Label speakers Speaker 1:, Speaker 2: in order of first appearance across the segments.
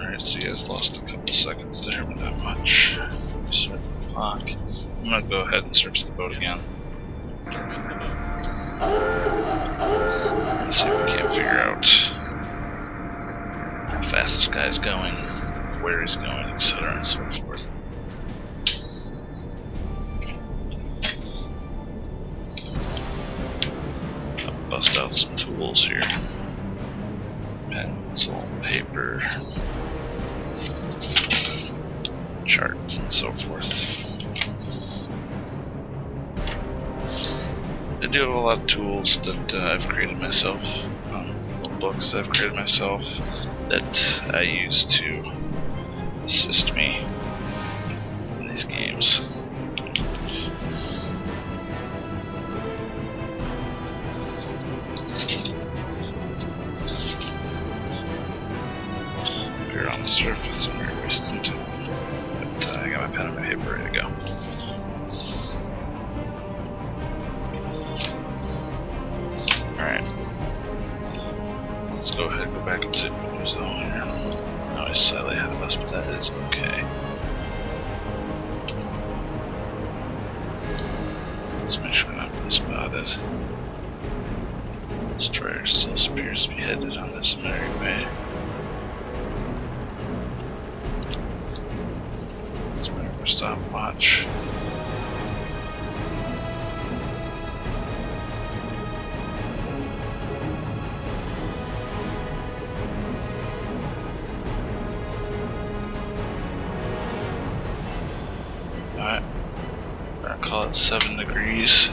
Speaker 1: Alright, so you guys lost a couple seconds there, but not much. Start the clock. I'm gonna go ahead and service the boat again. Let's see if we can't figure out how fast this guy's going, where he's going, etc. and so forth. I'll bust out some tools here. Pencil, paper, charts, and so forth. I do have a lot of tools that I've created myself, little books I've created myself that I use to assist me in these games. We're on the surface and we're wasting time, but I got my pen and my paper ready to go. Alright, let's go ahead and go back into the zone here. I was slightly ahead of us, but that is okay. Let's make sure we're not being spotted. Destroyer still appears to be headed on this merry way. Let's make a stopwatch. Alright, we're gonna call it 7 degrees.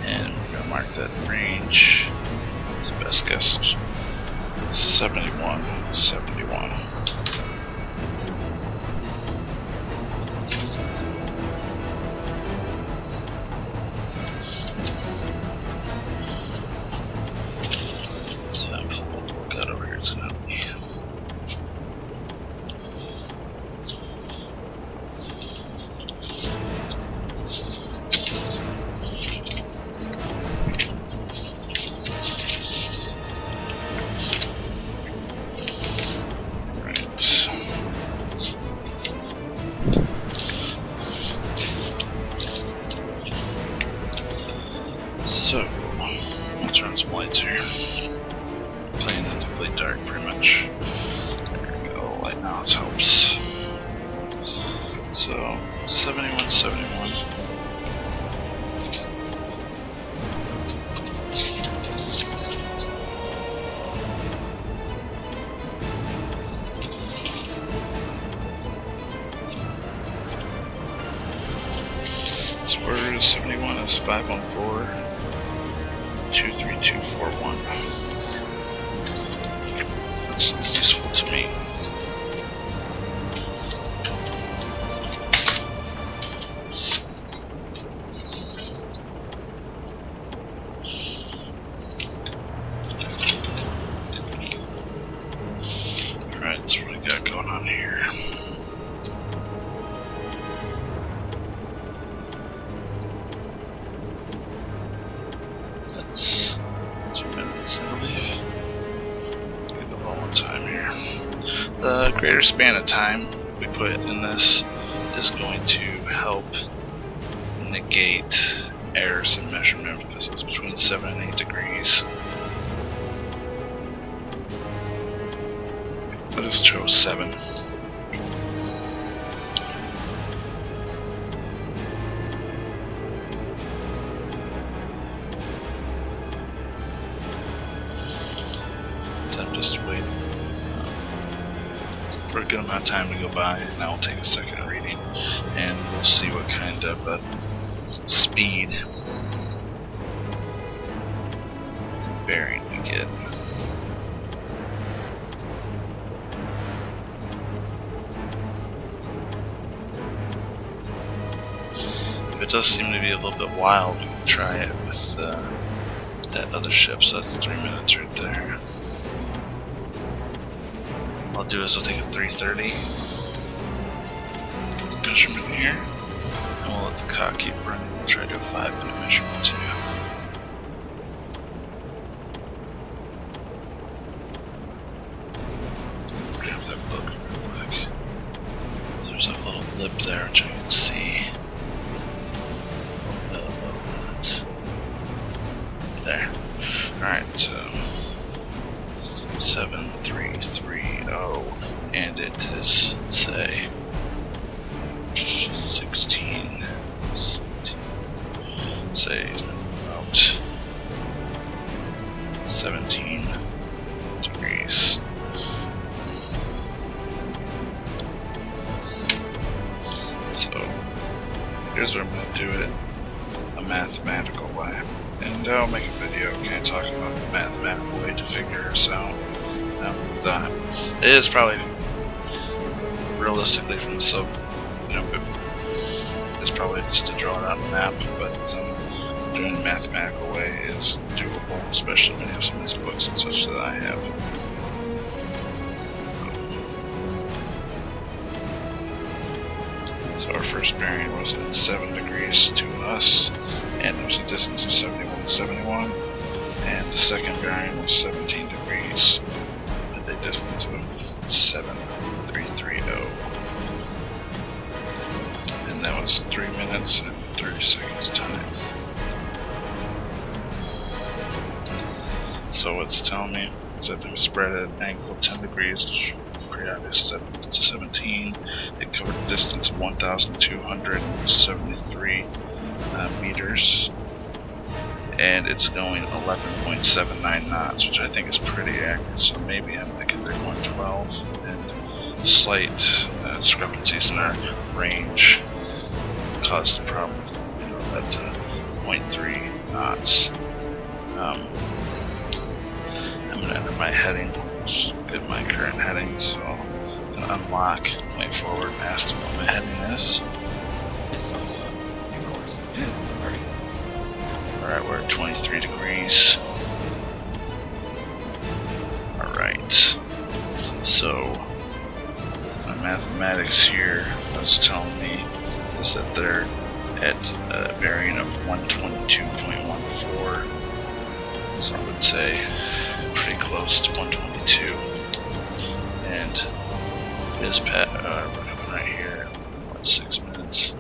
Speaker 1: And we're gonna mark that range. It's best guess 71, 71. So, let's run some lights here. Playing in complete dark, pretty much. There we go, light now, it helps. So, 71, 71. Word 71 is 514 23241. That's useful to me. Alright, so what we got going on here? That's 2 minutes, I believe. Get a little more time here. The greater span of time we put in this is going to help negate errors in measurement because it was between 7 and 8 degrees. I just chose 7. So I'm just waiting for a good amount of time to go by, and now we'll take a second reading and we'll see what kind of speed and bearing we get. If it does seem to be a little bit wild, we can try it with that other ship, so that's 3 minutes right there. What I'll do is I'll take a 330, measurement here. And we'll let the clock keep running. We'll try to do a 5-minute measurement too. Grab that book real quick. There's a little lip there which I can see. There. Alright, 7330, and it is, say, 16, say, about 17 degrees. So, here's where I'm going to do it a mathematical way. And I'll make a video kind of talking about the mathematical way to figure this out. It is probably realistically from the it's probably just to draw it on a map, but doing the mathematical way is doable, especially when you have some of these books and such that I have. So our first bearing was at 7 degrees to us, and there was a distance of 71, and the second bearing was 17 degrees with a distance of 7330. And that was 3 minutes and 30 seconds time. So what's it telling me is that they were spread at an angle of 10 degrees, which is pretty obvious, 7 to 17. It covered a distance of 1,273 meters, and it's going 11.79 knots, which I think is pretty accurate. So maybe I'm thinking they're 112, and slight discrepancies in our range caused the problem. You know, that 0.3 knots. I'm gonna enter my heading. Let's get my current heading. So I'm gonna unlock my forward mast what my heading is. Alright, we're at 23 degrees. Alright. So, my mathematics here was telling me is that they're at a bearing of 122.14. So I would say pretty close to 122. And this we're coming right here, what, 6 minutes.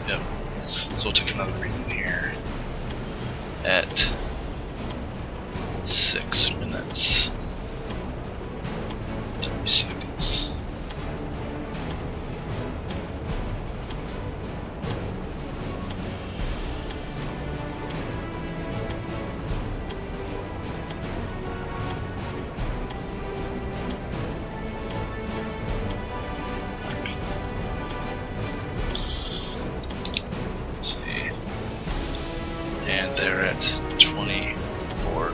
Speaker 1: Yep. So we'll take another reading here at 6 minutes, 30 seconds. Let's see. And they're at 24.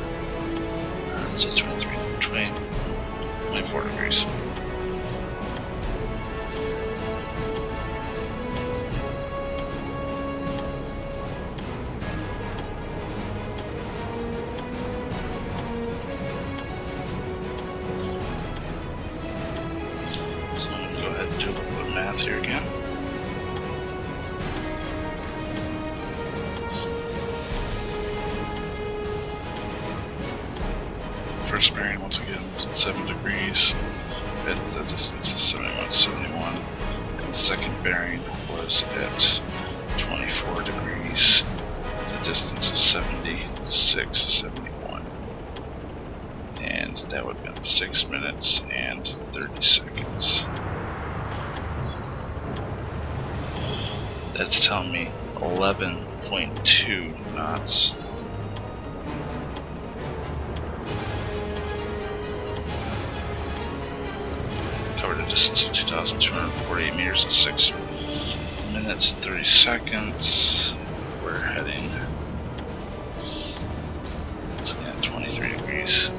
Speaker 1: Let's say 24 degrees. So I'm going to go ahead and do a little bit of math here again. First bearing once again was at 7 degrees, at the distance of 71, and the second bearing was at 24 degrees, at the distance of 76.71, and that would have been 6 minutes and 30 seconds. That's telling me 11.2 knots. Covered a distance of 2,248 meters in 6 minutes and 30 seconds. We're heading at 23 degrees.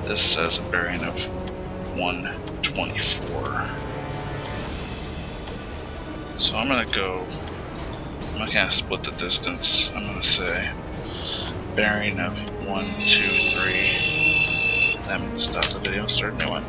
Speaker 1: This says a bearing of 124. So I'm gonna kind of split the distance. I'm gonna say bearing of 1, 2, 3. That means stop the video and start a new one.